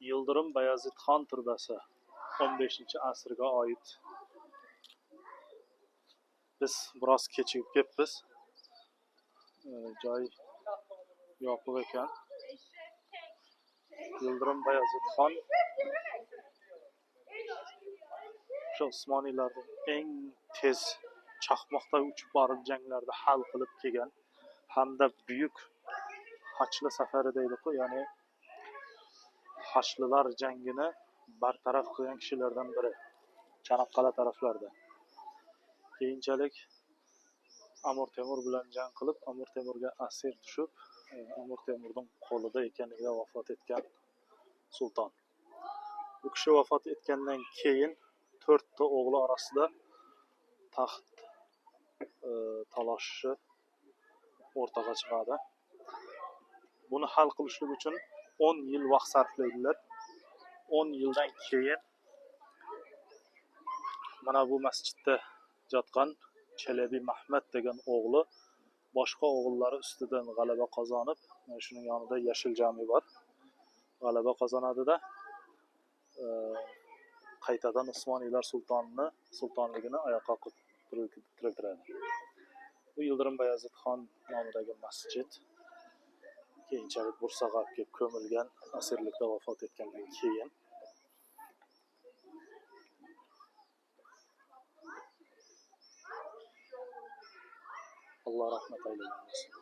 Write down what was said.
Yıldırım Bayazidxon turbasi 15-asrga oid. Biz biroz kechikib ketibmiz. Joy yopiq ekan. Yıldırım Bayazidxon o'sha Usmoniylarning eng tez chaqmoqday uchib borib janglarda hal qilib kelgan hamda buyuk Haçlı safari deydi-ku, ya'ni Haçlılar jangini bartaraf qilgan kishilardan biri Çanakkale taraflarda. Keyinchalik Amir Temur bilan jang qilib, Amir Temurga asir tushib, Amir Temurning qo'lida ekanligida vafot etgan sulton. Bu kishi vafot etgandan keyin 4 ta o'g'li orasida taxt talashi o'rtaga chiqadi. Buni hal qilishlik uchun 10 yil vaqt sarflaydilar. 10 yildan keyin mana bu masjidda yotgan Çelebi Mahmud degan o'g'li boshqa o'g'illari ustidan g'alaba qozonib, shuning yonida Yashil jami bor. G'alaba qozonadida qaytadan Usmoniylar sultonligini oyoqqa keltiradi. Bu Yıldırım Bayazidxon nomidagi masjid keyinchalik Bursaga kelib ko'milgan, asirlikda vafot etgandan keyin Allah rahmet eylesin.